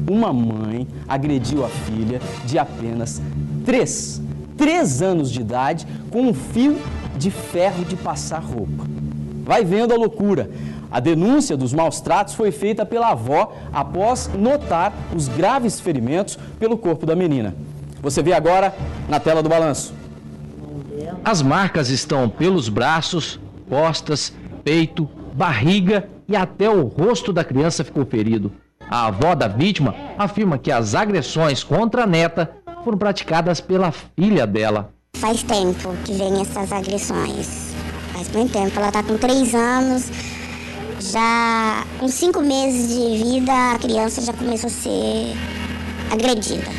uma mãe agrediu a filha de apenas 3 anos de idade com um fio de ferro de passar roupa. Vai vendo a loucura. A denúncia dos maus tratos foi feita pela avó após notar os graves ferimentos pelo corpo da menina. Você vê agora na tela do balanço. As marcas estão pelos braços, costas, peito, barriga e até o rosto da criança ficou ferido. A avó da vítima afirma que as agressões contra a neta foram praticadas pela filha dela. Faz tempo que vem essas agressões. Faz muito tempo. Ela está com 3 anos. Já com 5 meses de vida, a criança já começou a ser agredida.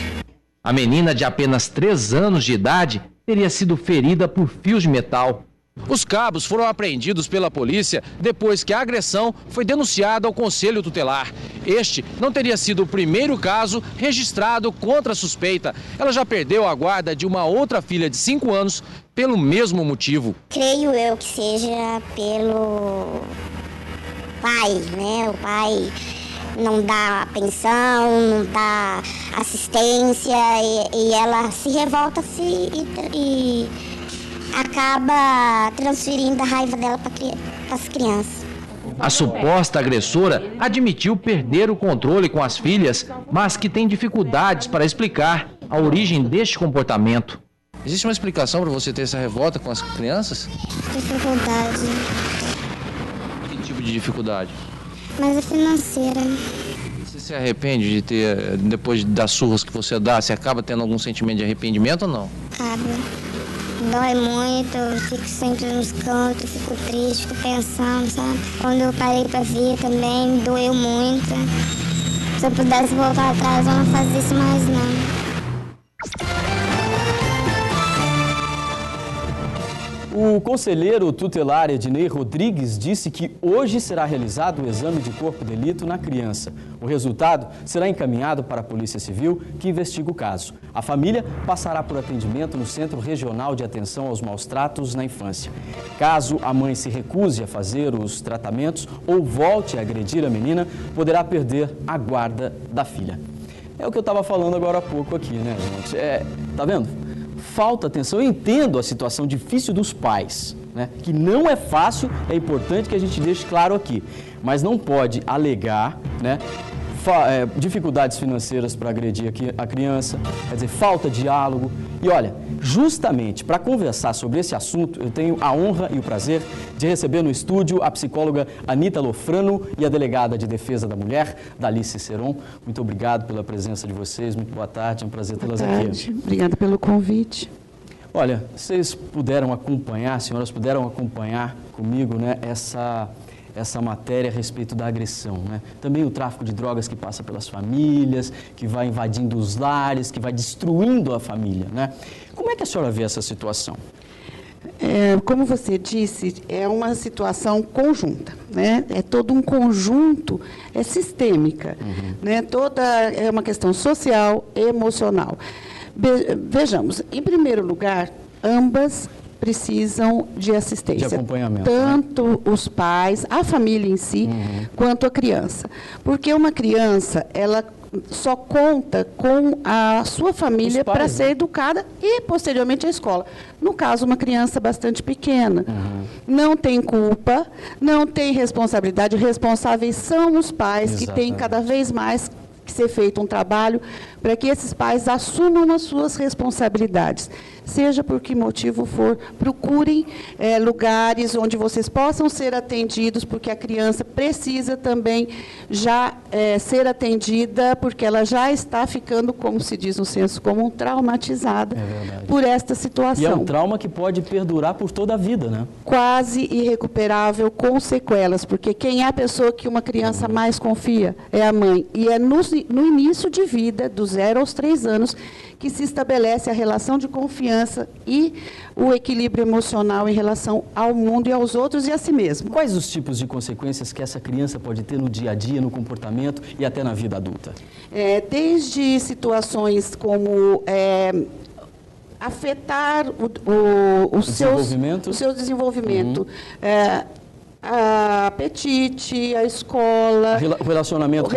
A menina de apenas 3 anos de idade teria sido ferida por fios de metal. Os cabos foram apreendidos pela polícia depois que a agressão foi denunciada ao Conselho Tutelar. Este não teria sido o primeiro caso registrado contra a suspeita. Ela já perdeu a guarda de uma outra filha de 5 anos pelo mesmo motivo. Creio eu que seja pelo pai, né? O pai não dá pensão, não dá assistência e ela se revolta e acaba transferindo a raiva dela para as crianças. A suposta agressora admitiu perder o controle com as filhas, mas que tem dificuldades para explicar a origem deste comportamento. Existe uma explicação para você ter essa revolta com as crianças? Dificuldade. Que tipo de dificuldade? Mas é financeira. Você se arrepende de ter, depois das surras que você dá, você acaba tendo algum sentimento de arrependimento ou não? Acaba. Dói muito, eu fico sempre nos cantos, fico triste, fico pensando, sabe? Quando eu parei pra ver também, doeu muito. Se eu pudesse voltar atrás, eu não fazia isso mais não. O conselheiro tutelar Ednei Rodrigues disse que hoje será realizado o exame de corpo de delito na criança. O resultado será encaminhado para a Polícia Civil, que investiga o caso. A família passará por atendimento no Centro Regional de Atenção aos Maus Tratos na Infância. Caso a mãe se recuse a fazer os tratamentos ou volte a agredir a menina, poderá perder a guarda da filha. É o que eu estava falando agora há pouco aqui, né, gente? Tá vendo? Falta atenção. Eu entendo a situação difícil dos pais, né? Que não é fácil, é importante que a gente deixe claro aqui, mas não pode alegar, né, dificuldades financeiras para agredir a criança, quer dizer, falta de diálogo. E olha, justamente para conversar sobre esse assunto, eu tenho a honra e o prazer de receber no estúdio a psicóloga Anita Lofrano e a delegada de defesa da mulher, Dalice Seron. Muito obrigado pela presença de vocês, muito boa tarde, é um prazer tê-las aqui. Obrigada pelo convite. Olha, vocês puderam acompanhar, senhoras puderam acompanhar comigo, né, essa matéria a respeito da agressão, né? Também o tráfico de drogas que passa pelas famílias, que vai invadindo os lares, que vai destruindo a família, né? Como é que a senhora vê essa situação? Como você disse, é uma situação conjunta, né? É todo um conjunto, é sistêmica, né? É uma questão social, emocional. Vejamos, em primeiro lugar, ambas precisam de assistência. De acompanhamento. Tanto os pais, a família em si, quanto a criança. Porque uma criança, ela só conta com a sua família para ser educada e, posteriormente, a escola. No caso, uma criança bastante pequena. Não tem culpa, não tem responsabilidade. Responsáveis são os pais. Exatamente. Que têm cada vez mais que ser feito um trabalho para que esses pais assumam as suas responsabilidades. Seja por que motivo for, procurem lugares onde vocês possam ser atendidos, porque a criança precisa também já ser atendida, porque ela já está ficando, como se diz no senso comum, traumatizada por esta situação. E é um trauma que pode perdurar por toda a vida, né? Quase irrecuperável, com sequelas, porque quem é a pessoa que uma criança mais confia? É a mãe. E é no início de vida, dos 0 aos 3 anos, que se estabelece a relação de confiança e o equilíbrio emocional em relação ao mundo e aos outros e a si mesmo. Quais os tipos de consequências que essa criança pode ter no dia a dia, no comportamento e até na vida adulta? Desde situações como afetar o seu desenvolvimento, apetite, a escola, o relacionamento,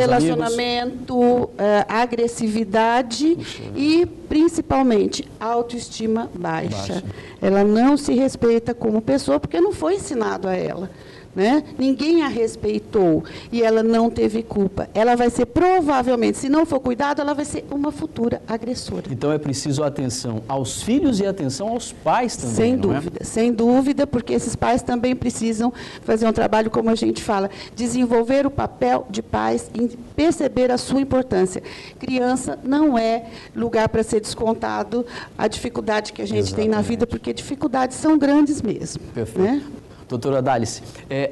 a agressividade e, principalmente, a autoestima baixa. Ela não se respeita como pessoa porque não foi ensinado a ela. Né? Ninguém a respeitou e ela não teve culpa. Ela vai ser, provavelmente, se não for cuidado, ela vai ser uma futura agressora. Então é preciso atenção aos filhos e atenção aos pais também, sem não dúvida, sem dúvida, porque esses pais também precisam fazer um trabalho, como a gente fala, desenvolver o papel de pais e perceber a sua importância. Criança não é lugar para ser descontado a dificuldade que a gente tem na vida, porque dificuldades são grandes mesmo. Perfeito. Né? Doutora Dálice,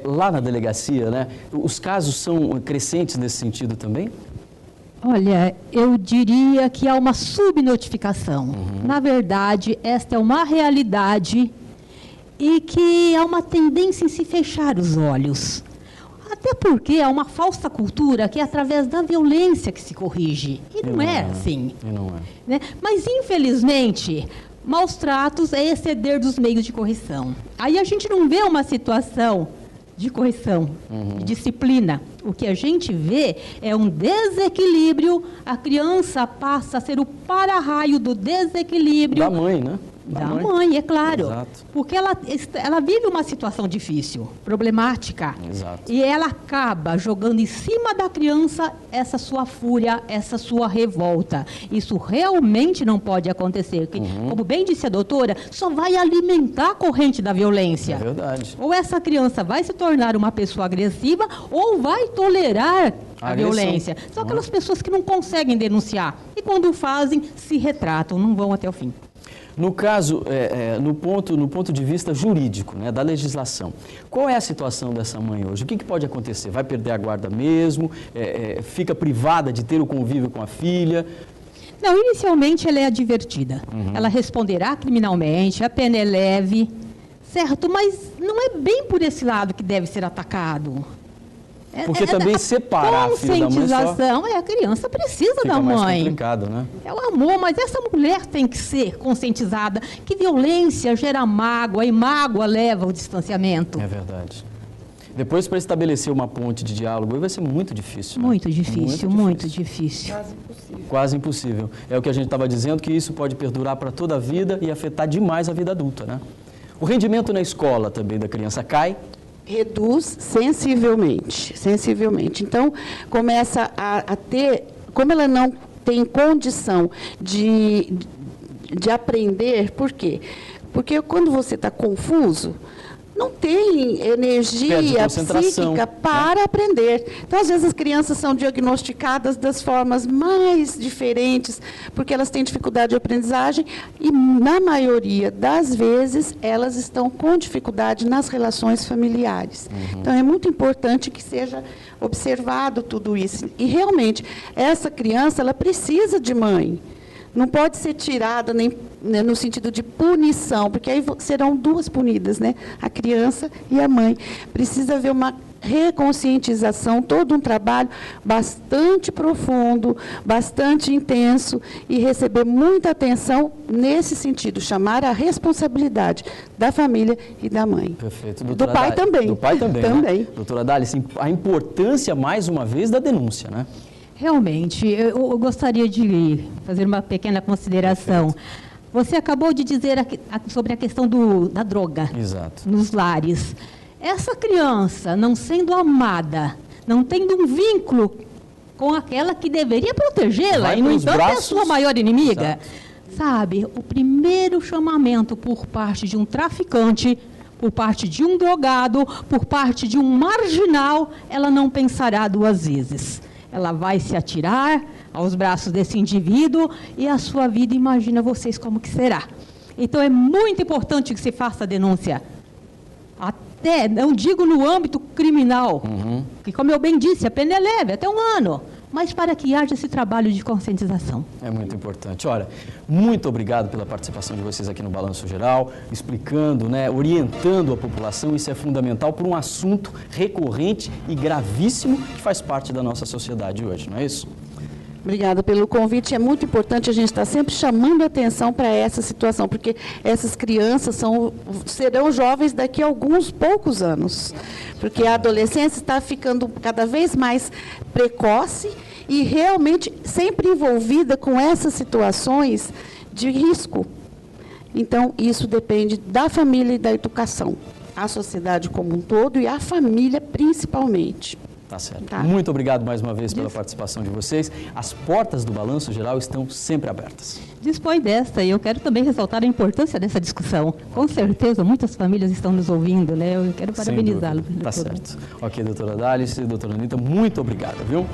lá na delegacia, né, os casos são crescentes nesse sentido também? Olha, eu diria que há uma subnotificação. Na verdade, esta é uma realidade e que há uma tendência em se fechar os olhos. Até porque há uma falsa cultura que é através da violência que se corrige. E não é assim. E não é. Né? Mas, infelizmente, maus tratos é exceder dos meios de correção. Aí a gente não vê uma situação de correção, de disciplina. O que a gente vê é um desequilíbrio, a criança passa a ser o para-raio do desequilíbrio. Da mãe, né? Da mãe, é claro. Exato. Porque ela vive uma situação difícil, problemática. Exato. E ela acaba jogando em cima da criança essa sua fúria, essa sua revolta. Isso realmente não pode acontecer. Que, como bem disse a doutora, só vai alimentar a corrente da violência. É verdade. Ou essa criança vai se tornar uma pessoa agressiva ou vai tolerar a violência. São aquelas pessoas que não conseguem denunciar. E quando fazem, se retratam, não vão até o fim. No caso, no ponto de vista jurídico, né, da legislação, qual é a situação dessa mãe hoje? O que pode acontecer? Vai perder a guarda mesmo? Fica privada de ter o convívio com a filha? Não, inicialmente ela é advertida. Ela responderá criminalmente, a pena é leve, certo? Mas não é bem por esse lado que deve ser atacado. Porque também separar a filha da mãe conscientização, a criança precisa da mãe. Fica mais complicado, né? É o amor, mas essa mulher tem que ser conscientizada que violência gera mágoa e mágoa leva ao distanciamento. É verdade. Depois, para estabelecer uma ponte de diálogo, vai ser muito difícil. Né? Muito difícil, muito difícil. Quase impossível. Quase impossível. É o que a gente estava dizendo, que isso pode perdurar para toda a vida e afetar demais a vida adulta, né? O rendimento na escola também da criança cai. Reduz sensivelmente. Então, começa a ter, como ela não tem condição de aprender, por quê? Porque quando você está confuso, não tem energia psíquica para aprender. Então, às vezes, as crianças são diagnosticadas das formas mais diferentes, porque elas têm dificuldade de aprendizagem e, na maioria das vezes, elas estão com dificuldade nas relações familiares. Então, é muito importante que seja observado tudo isso. E, realmente, essa criança, ela precisa de mãe. Não pode ser tirada nem no sentido de punição, porque aí serão duas punidas, né? A criança e a mãe. Precisa haver uma reconscientização, todo um trabalho bastante profundo, bastante intenso e receber muita atenção nesse sentido, chamar a responsabilidade da família e da mãe. Perfeito. Do pai também. Do pai também, também. Né? Doutora Dálice, a importância, mais uma vez, da denúncia, né? Realmente, eu gostaria de fazer uma pequena consideração. Perfeito. Você acabou de dizer sobre a questão da droga. Exato. Nos lares. Essa criança, não sendo amada, não tendo um vínculo com aquela que deveria protegê-la, e, no entanto, é a sua maior inimiga. Exato. Sabe, o primeiro chamamento por parte de um traficante, por parte de um drogado, por parte de um marginal, ela não pensará duas vezes. Ela vai se atirar aos braços desse indivíduo e a sua vida, imagina vocês como que será. Então, é muito importante que se faça a denúncia. Até, não digo no âmbito criminal, que, como eu bem disse, a pena é leve, até 1 ano. Mas para que haja esse trabalho de conscientização. É muito importante. Olha, muito obrigado pela participação de vocês aqui no Balanço Geral, explicando, né, orientando a população. Isso é fundamental por um assunto recorrente e gravíssimo que faz parte da nossa sociedade hoje, não é isso? Obrigada pelo convite. É muito importante a gente estar sempre chamando atenção para essa situação, porque essas crianças serão jovens daqui a alguns poucos anos. Porque a adolescência está ficando cada vez mais precoce e realmente sempre envolvida com essas situações de risco. Então, isso depende da família e da educação. A sociedade como um todo e a família principalmente. Tá certo. Tá. Muito obrigado mais uma vez pela participação de vocês. As portas do Balanço Geral estão sempre abertas. Dispõe desta, e eu quero também ressaltar a importância dessa discussão. Com certeza, muitas famílias estão nos ouvindo, né? Eu quero parabenizá-lo. Tá certo. Ok, doutora Dálice, doutora Anitta, muito obrigado, viu?